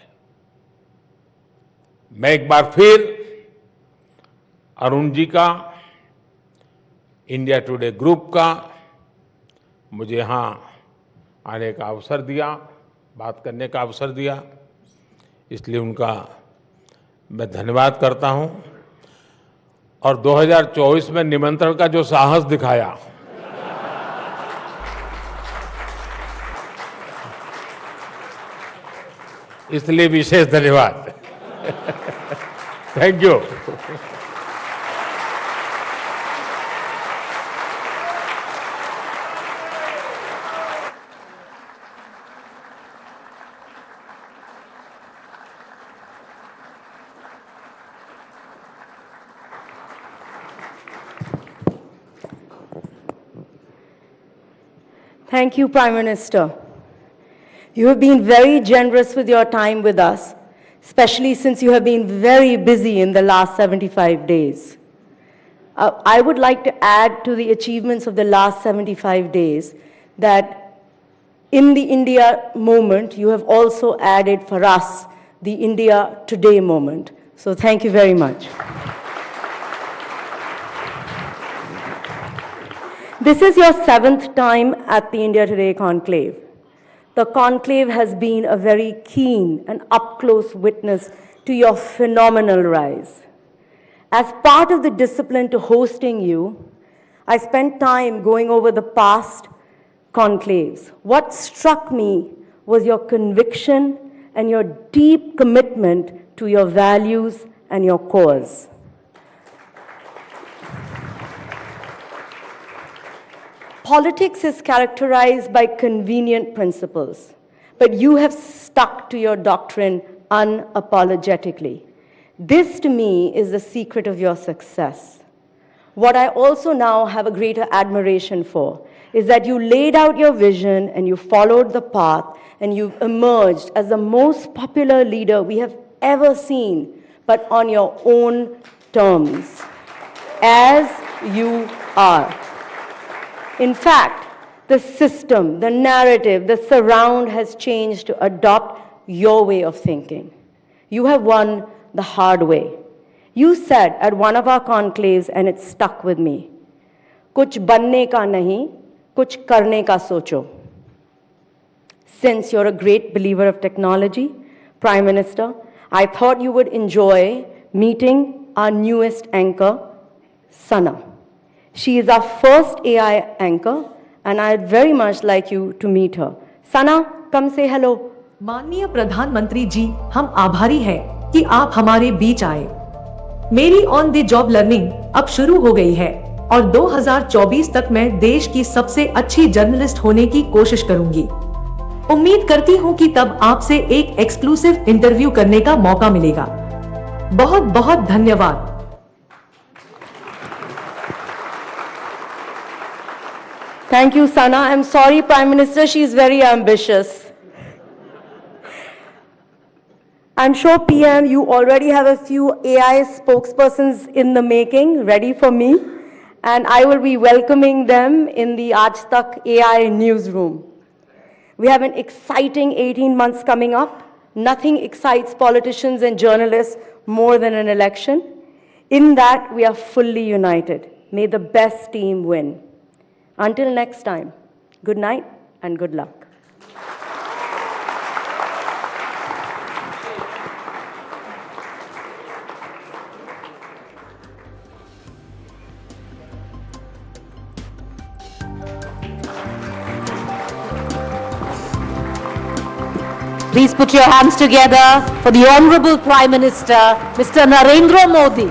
मैं एक बार फिर अरुण जी का, इंडिया टुडे ग्रुप का, मुझे यहाँ आने का अवसर दिया, बात करने का अवसर दिया, इसलिए उनका मैं धन्यवाद करता हूं। और 2024 में निमंत्रण का जो साहस दिखाया, इसलिए विशेष धन्यवाद। Thank you. Thank you, Prime Minister. You have been very generous with your time with us, especially since you have been very busy in the last 75 days. I would like to add to the achievements of the last 75 days that in the India movement, you have also added for us the India Today movement. So thank you very much. This is your 7th time at the India Today conclave. The conclave has been a very keen and up-close witness to your phenomenal rise. As part of the discipline to hosting you, I spent time going over the past conclaves. What struck me was your conviction and your deep commitment to your values and your cause. Politics is characterized by convenient principles, but you have stuck to your doctrine unapologetically. This, to me, is the secret of your success. What I also now have a greater admiration for is that you laid out your vision and you followed the path and you've emerged as the most popular leader we have ever seen, but on your own terms, as you are. In fact, the system, the narrative, the surround has changed to adopt your way of thinking. You have won the hard way. You said at one of our conclaves, and it stuck with me, "Kuch banne ka nahi, kuch karne ka socho." Since you're a great believer of technology, Prime Minister, I thought you would enjoy meeting our newest anchor, Sana. She is our first AI anchor, and I'd very much like you to meet her. Sana, come say hello. माननीय प्रधानमंत्री जी, हम आभारी हैं कि आप हमारे बीच आए। मेरी ऑन द जॉब लर्निंग अब शुरू हो गई है और 2024 तक मैं देश की सबसे अच्छी जर्नलिस्ट होने की कोशिश करूंगी। उम्मीद करती हूं कि तब आपसे एक एक्सक्लूसिव इंटरव्यू करने का मौका मिलेगा। बहुत बहुत धन्यवाद। Thank you, Sana. I'm sorry, Prime Minister, she's very ambitious. I'm sure, PM, you already have a few AI spokespersons in the making, ready for me, and I will be welcoming them in the Aaj Tak AI newsroom. We have an exciting 18 months coming up. Nothing excites politicians and journalists more than an election. In that, we are fully united. May the best team win. Until next time, good night and good luck. Please put your hands together for the Honorable Prime Minister, Mr. Narendra Modi.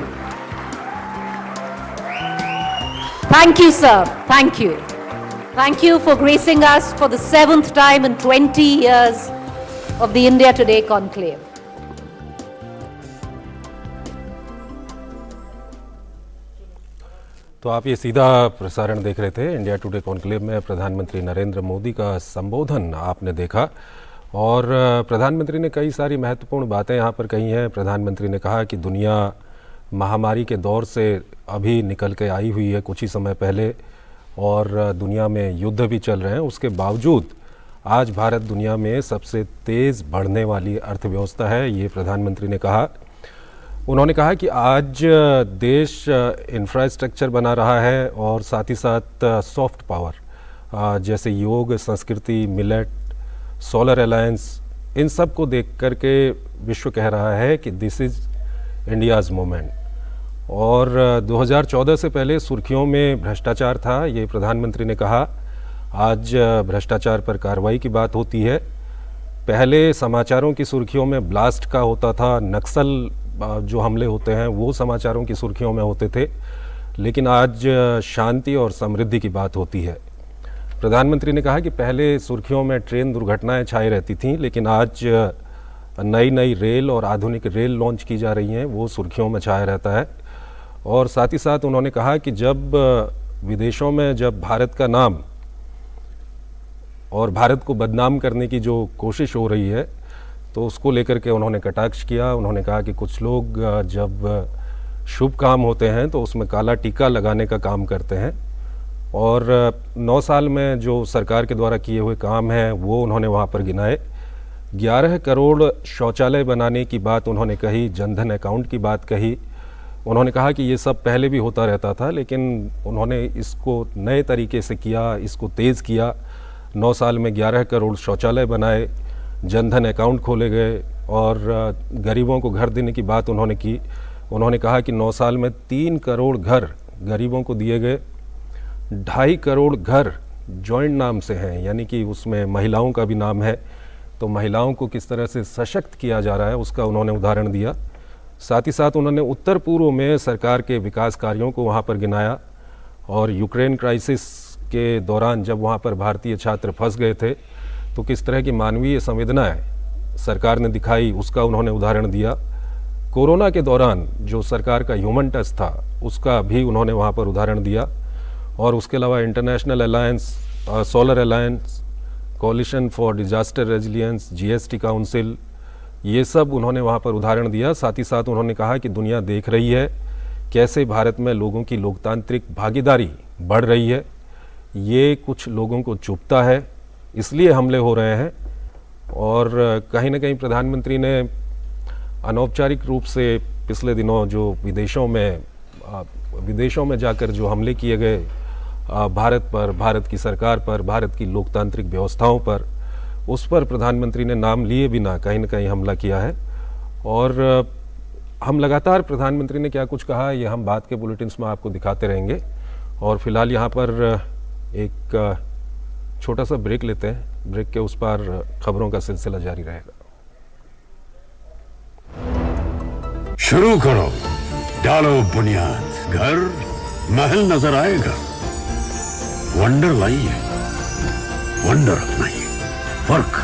Thank you, sir. Thank you. Thank you for gracing us for the 7th time in 20 years of the India Today conclave. तो आप ये सीधा प्रसारण देख रहे थे। India today conclave में प्रधानमंत्री नरेंद्र मोदी का संबोधन आपने देखा और प्रधानमंत्री ने कई सारी महत्वपूर्ण बातें यहाँ पर कही हैं। प्रधानमंत्री ने कहा कि दुनिया महामारी के दौर से अभी निकल के आई हुई है कुछ ही समय पहले और दुनिया में युद्ध भी चल रहे हैं, उसके बावजूद आज भारत दुनिया में सबसे तेज़ बढ़ने वाली अर्थव्यवस्था है, ये प्रधानमंत्री ने कहा। उन्होंने कहा कि आज देश इंफ्रास्ट्रक्चर बना रहा है और साथ ही साथ सॉफ्ट पावर जैसे योग, संस्कृति, मिलेट, सोलर अलायंस, इन सब को देख कर के विश्व कह रहा है कि दिस इज़ इंडियाज़ मोमेंट। और 2014 से पहले सुर्खियों में भ्रष्टाचार था, ये प्रधानमंत्री ने कहा। आज भ्रष्टाचार पर कार्रवाई की बात होती है। पहले समाचारों की सुर्खियों में ब्लास्ट का होता था, नक्सल जो हमले होते हैं वो समाचारों की सुर्खियों में होते थे, लेकिन आज शांति और समृद्धि की बात होती है। प्रधानमंत्री ने कहा कि पहले सुर्खियों में ट्रेन दुर्घटनाएं छाई रहती थीं, लेकिन आज नई नई रेल और आधुनिक रेल लॉन्च की जा रही हैं, वो सुर्खियों में छाया रहता है। और साथ ही साथ उन्होंने कहा कि जब विदेशों में जब भारत का नाम और भारत को बदनाम करने की जो कोशिश हो रही है तो उसको लेकर के उन्होंने कटाक्ष किया। उन्होंने कहा कि कुछ लोग जब शुभ काम होते हैं तो उसमें काला टीका लगाने का काम करते हैं और 9 साल में जो सरकार के द्वारा किए हुए काम हैं वो उन्होंने वहाँ पर गिनाए। 11 करोड़ शौचालय बनाने की बात उन्होंने कही, जनधन अकाउंट की बात कही। उन्होंने कहा कि ये सब पहले भी होता रहता था, लेकिन उन्होंने इसको नए तरीके से किया, इसको तेज़ किया। 9 साल में 11 करोड़ शौचालय बनाए, जनधन अकाउंट खोले गए और गरीबों को घर देने की बात उन्होंने की। उन्होंने कहा कि 9 साल में 3 करोड़ घर गरीबों को दिए गए, 2.5 करोड़ घर जॉइंट नाम से हैं, यानी कि उसमें महिलाओं का भी नाम है। तो महिलाओं को किस तरह से सशक्त किया जा रहा है उसका उन्होंने उदाहरण दिया। साथ ही साथ उन्होंने उत्तर पूर्व में सरकार के विकास कार्यों को वहाँ पर गिनाया और यूक्रेन क्राइसिस के दौरान जब वहाँ पर भारतीय छात्र फंस गए थे तो किस तरह की मानवीय संवेदनाएं सरकार ने दिखाई उसका उन्होंने उदाहरण दिया। कोरोना के दौरान जो सरकार का ह्यूमन टच था उसका भी उन्होंने वहाँ पर उदाहरण दिया। और उसके अलावा international alliance, solar alliance, coalition for disaster resilience, GST council, ये सब उन्होंने वहाँ पर उदाहरण दिया। साथ ही साथ उन्होंने कहा कि दुनिया देख रही है कैसे भारत में लोगों की लोकतांत्रिक भागीदारी बढ़ रही है। ये कुछ लोगों को चुभता है, इसलिए हमले हो रहे हैं। और कहीं ना कहीं प्रधानमंत्री ने अनौपचारिक रूप से पिछले दिनों जो विदेशों में जाकर जो हमले किए गए भारत पर, भारत की सरकार पर, भारत की लोकतांत्रिक व्यवस्थाओं पर, उस पर प्रधानमंत्री ने नाम लिए बिना कहीं ना कहीं हमला किया है। और हम लगातार प्रधानमंत्री ने क्या कुछ कहा ये हम बात के बुलेटिन्स में आपको दिखाते रहेंगे। और फिलहाल यहाँ पर एक छोटा सा ब्रेक लेते हैं, ब्रेक के उस पार खबरों का सिलसिला जारी रहेगा। शुरू करो, डालो बुनियाद, घर महल नजर आएगा। वंडर लाइए, वंडर अपनाइए, फर्क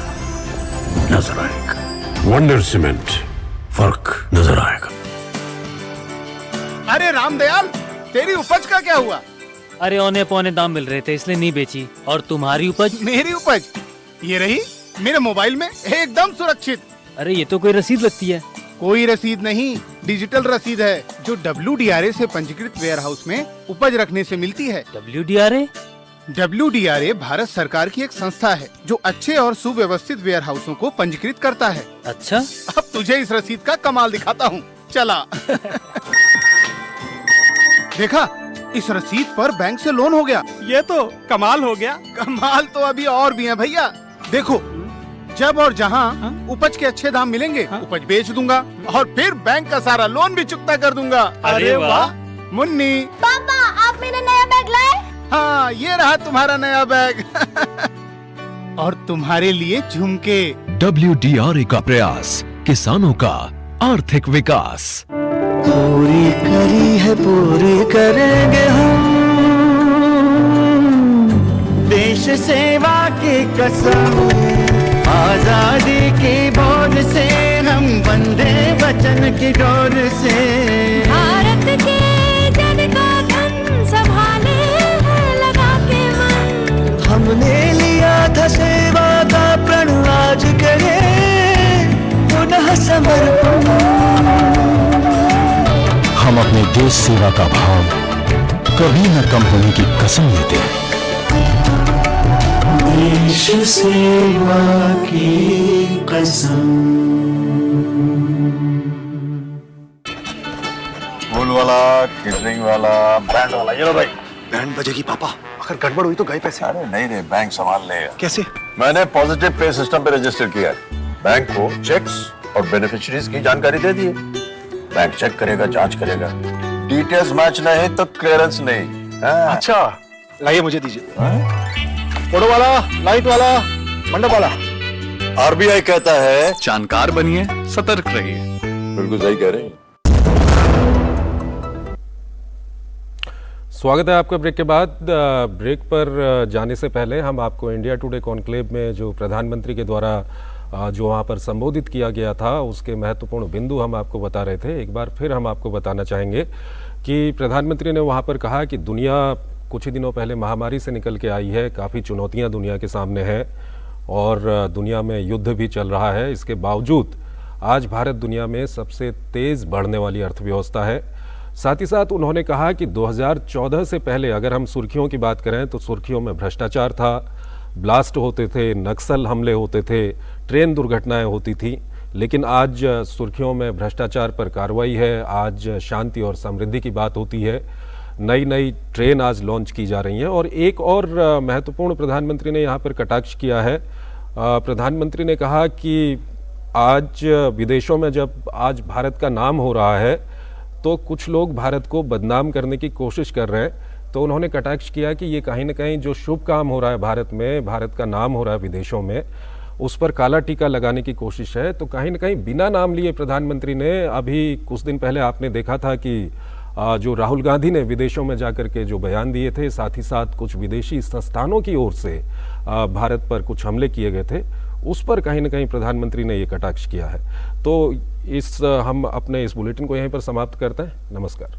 नजर आएगा। वंडर सीमेंट, फर्क नजर आएगा। अरे रामदयाल, तेरी उपज का क्या हुआ? अरे औने पौने दाम मिल रहे थे इसलिए नहीं बेची। और तुम्हारी उपज? मेरी उपज ये रही मेरे मोबाइल में एकदम सुरक्षित। अरे ये तो कोई रसीद लगती है। कोई रसीद नहीं, डिजिटल रसीद है जो WDRA से पंजीकृत वेयर हाउस में उपज रखने से मिलती है। WDRA? WDRA भारत सरकार की एक संस्था है जो अच्छे और सुव्यवस्थित वेयर हाउसों को पंजीकृत करता है। अच्छा, अब तुझे इस रसीद का कमाल दिखाता हूँ, चला। देखा, इस रसीद पर बैंक से लोन हो गया। ये तो कमाल हो गया। कमाल तो अभी और भी है भैया। देखो, जब और जहाँ उपज के अच्छे दाम मिलेंगे, उपज बेच दूंगा और फिर बैंक का सारा लोन भी चुकता कर दूंगा। अरे वाह। मुन्नी, पापा आप मेरा नया बैग लाए? हाँ, ये रहा तुम्हारा नया बैग। और तुम्हारे लिए झुमके। WDRA का प्रयास, किसानों का आर्थिक विकास। पूरी करी है, पूरी करेंगे हम, देश सेवा की कसम, आजादी की बोझ से हम बंधे वचन की डोर से। भारत के जन का धन संभाले है लगा के मन, हमने लिया था सेवा का प्रण, आज करें पुनः समर्पण। हम अपने देश सेवा का भाव कभी न कम होने की कसम लेते हैं। देश सेवा की कसम। फूल वाला, केटरिंग वाला, बैंड वाला, ये लो भाई। बैंड बजेगी पापा, अगर गड़बड़ हुई तो गए पैसे। अरे नहीं रे, बैंक संभाल लेगा। कैसे? मैंने पॉजिटिव पे सिस्टम पे रजिस्टर किया है। बैंक को चेक्स और बेनिफिशियरीज की जानकारी दे दी है। बैंक चेक करेगा, जांच करेगा, डिटेल्स मैच नहीं तो क्लियरेंस नहीं। अच्छा, लाइए मुझे दीजिए। फोटो वाला, लाइट वाला, मंडप वाला। RBI कहता है जानकार बनिए, सतर्क रहिए। बिल्कुल सही कह रहे हैं। स्वागत है आपका ब्रेक के बाद। ब्रेक पर जाने से पहले हम आपको इंडिया टुडे कॉन्क्लेव में जो प्रधानमंत्री के द्वारा जो वहाँ पर संबोधित किया गया था उसके महत्वपूर्ण बिंदु हम आपको बता रहे थे। एक बार फिर हम आपको बताना चाहेंगे कि प्रधानमंत्री ने वहाँ पर कहा कि दुनिया कुछ ही दिनों पहले महामारी से निकल के आई है, काफ़ी चुनौतियाँ दुनिया के सामने हैं और दुनिया में युद्ध भी चल रहा है। इसके बावजूद आज भारत दुनिया में सबसे तेज़ बढ़ने वाली अर्थव्यवस्था है। साथ ही साथ उन्होंने कहा कि 2014 से पहले अगर हम सुर्खियों की बात करें तो सुर्खियों में भ्रष्टाचार था, ब्लास्ट होते थे, नक्सल हमले होते थे, ट्रेन दुर्घटनाएं होती थी, लेकिन आज सुर्खियों में भ्रष्टाचार पर कार्रवाई है। आज शांति और समृद्धि की बात होती है। नई नई ट्रेन आज लॉन्च की जा रही हैं। और एक और महत्वपूर्ण प्रधानमंत्री ने यहाँ पर कटाक्ष किया है। प्रधानमंत्री ने कहा कि आज विदेशों में जब आज भारत का नाम हो रहा है तो कुछ लोग भारत को बदनाम करने की कोशिश कर रहे हैं। तो उन्होंने कटाक्ष किया कि ये कहीं ना कहीं जो शुभ काम हो रहा है भारत में, भारत का नाम हो रहा है विदेशों में, उस पर काला टीका लगाने की कोशिश है। तो कहीं ना कहीं बिना नाम लिए प्रधानमंत्री ने, अभी कुछ दिन पहले आपने देखा था कि जो राहुल गांधी ने विदेशों में जाकर के जो बयान दिए थे, साथ ही साथ कुछ विदेशी संस्थानों की ओर से भारत पर कुछ हमले किए गए थे, उस पर कहीं ना कहीं प्रधानमंत्री ने ये कटाक्ष किया है। तो हम अपने इस बुलेटिन को यहीं पर समाप्त करते हैं। नमस्कार।